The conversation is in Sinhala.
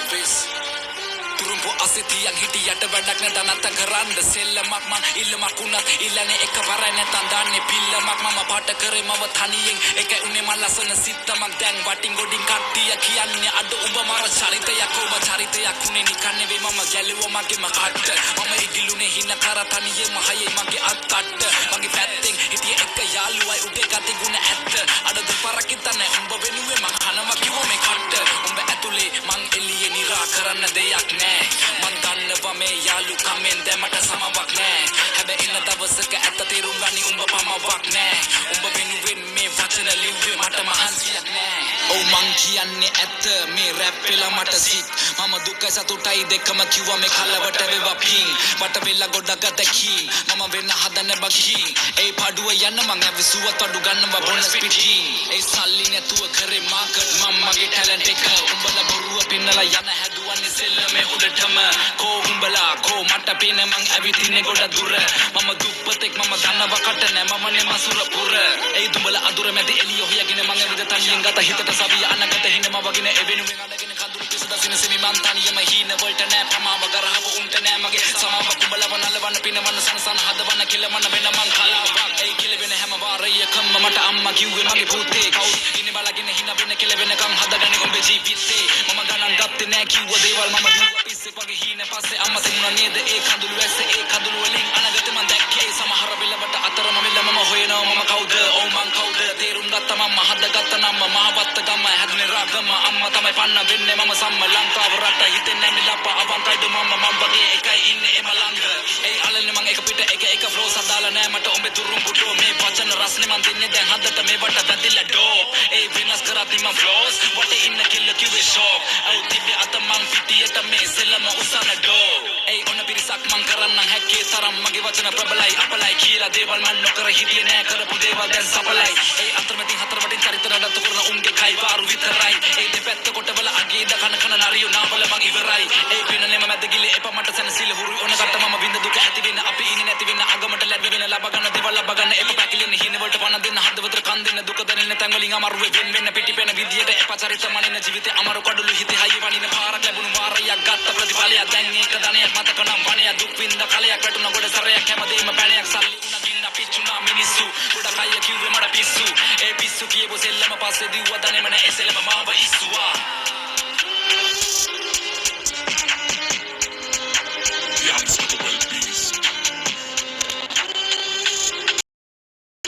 office. Turumpu asitiyan hitiyata වැඩක් නැත නැත කරන්න සෙල්ලමක් මං ඉල්ලමක් උනත් ඉල්ලන්නේ එකවරයි නැතන් දාන්නේ පිල්ලමක් මම පාට කරේ මව තනියෙන් එකයි උනේ මං ලස්සන සිත්තමක් දැන් වටින් ගොඩින් කට්ටිය කියන්නේ අඩ උඹ මර චරිතයක් ඔබ චරිතයක් උනේ නිකන් නෙවෙයි මම ගැලුවා මගේම කට්ට මම ඉගිලුනේ හින කර තනියෙම හයේ මගේ අත් කට්ට මගේ පැත්තෙන් හිටිය එක යාළුවයි උගේ ගති ගුණ ඇත්ත අඩ දෙපාරක් ඉතන්නේ උඹ වෙනුවේ මං කනවා කිව්ව මේ කට්ට උඹ ඇතුලේ මං එළියේ නිරා කරන්න දෙයක් නෑ මං දන්නවා මේ යාළුකමෙන් දැමට සමවක් නෑ හැබැයි ඉන්න දවසක ඇත්ත තේරුම් ගනි උඹ පමවක් නෑ උඹ වෙනුවෙන් මේ වචන ලිව්වේ මට මහන්සියක් නෑ ඔව් මං කියන්නේ ඇත්ත මේ රැප් වෙලා මට සික් මම දුකයි සතුටයි දෙකම කිව්වා මේ කලවට වේවා පිං මට වෙලා ගොඩක් ගතකින් මම වෙන්න හදන බකින් ඒ පාඩුව යන්න මං ඇවිසුවත් අඩු ගන්නවා බොනස් පිටින් ඒ සල්ලි නැතුව කරේ මාකට් මම මගේ ටැලන්ට් එක උඹලා බොරුව පින්නලා යන හැදුවන්නේ සෙල්ලමේ උඩටම කෝ උඹලා කෝ මට පේන මං ඇවිතින්නේ ගොඩ දුර මම දුප්පතෙක් මම දන්නවා කට නෑ මමනේ මසුර පුර ඒ දුඹලා අදුර මැද එළිය හොයගෙන මං ඇවිද තනියෙන් ගත හිතට සවිය අනගත හිනම වගින එවෙනුවෙන් අනගෙන කඳුළු පිස දසින සෙමි මං තනියම හීන වලට නෑ ප්‍රමාව ගරහව උන්ට නෑ මගේ සමාව කුඹලව නලවන්න පිනවන්න සනසන හදවන්න කිලමන්න වෙන මං කලාවක් ඒ කිලවෙන හැම වාරයකම මට අම්මා කිව්වේ මගේ පුතේ කවුද ඉන්නේ බලගෙන හින වෙන කෙලවෙනකම් හදගන්නේ උඹේ ජීවිතේ මම ගණන් ගත්තේ නෑ කිව්ව දේවල් මම දුවා පිස්සේ වගේ හීන පස්සේ අම්මා තිබුණා නේද ඒ කඳුළු ඇස්සේ ඒ කඳුළු වලින් අනගත මං දැක්කේ සමහර වෙලවට අතරම වෙල මම හොයනවා මම කවුද ඔව් මං කවුද තේරුම් ගත්තා මම හදගත්ත නම මහවත්ත ගම හැදුනේ රාගම අම්මා තමයි පන්න වෙන්නේ මම සම්ම ලංකාව රට හිතෙන්නේ මිලප්ප අවන්තයිද මම වගේ එකයි ඉන්නේ එම ළඟ ඒ අලන්නේ මං එක පිට එක ෆ්ලෝ සදාලා නෑ මට උඹේ තුරුම් පුටෝ මේ වචන රස්නේ මං දෙන්නේ දැන් හදට මේවට වැදිලා ඩෝප් ඒ වෙනස් කරත් මං ෆ්ලෝස් වටේ ඉන්න කිල්ල කිව්වේ ෂෝක් ඔව් තිබ්බේ අත මං පිටියට මේ සෙල්ලම උසන ඩෝ ඒ ඔන්න පිරිසක් මං කරන්න හැක්කේ තරම් මගේ වචන ප්‍රබලයි අපලයි කියලා දේවල් මං නොකර හිටියේ නෑ කරපු දේවල් දැන් සපලයි ඒ අතරමැදින් හතර වටින් චරිත නඩත්තු කරන උන්ගේ කයි වාරු විතරයි ඒ දෙපැත්ත කොටවල අගේ දකන කන නරියෝ නාවල මං ඉවරයි ඒ පිනනෙම මැද ගිලේ එප මට සැනසීල හුරු ඔන්න කට මම විඳ දුක ඇති වෙන අපි ඉන්නේ නැති වෙන අගමට ලැබි වෙන ලබ ගන්න දේවල් ලබ ගන්න එප පැකිලෙන හින වලට පණ දෙන්න හදවතට කන් දෙන්න දුක දැනෙන තැන් වලින් අමාරුවේ වෙන් වෙන්න පිටිපෙන විදියට එප චරිත මනින ජීවිතේ අමාරු කඩළු හිතේ හයිය වනින පාරක් ලැබුණු වාරයක් ගත්ත ප්‍රතිඵලයක් දැන් ඒක ධනයක් මතක නම් වණයක් දුක් විඳ කලයක් වැටුණ ගොඩ සරයක් හැමදේම පැණයක් සල්ලි උන ගින්න පිච්චුණා මිනිස්සු ගොඩක් අය කිව්වේ මට පිස්සු ඒ පිස්සු කියපු සෙල්ලම පස්සේ දිව්ව දනේම නෑ එසෙලම මාව ඉස්සුවා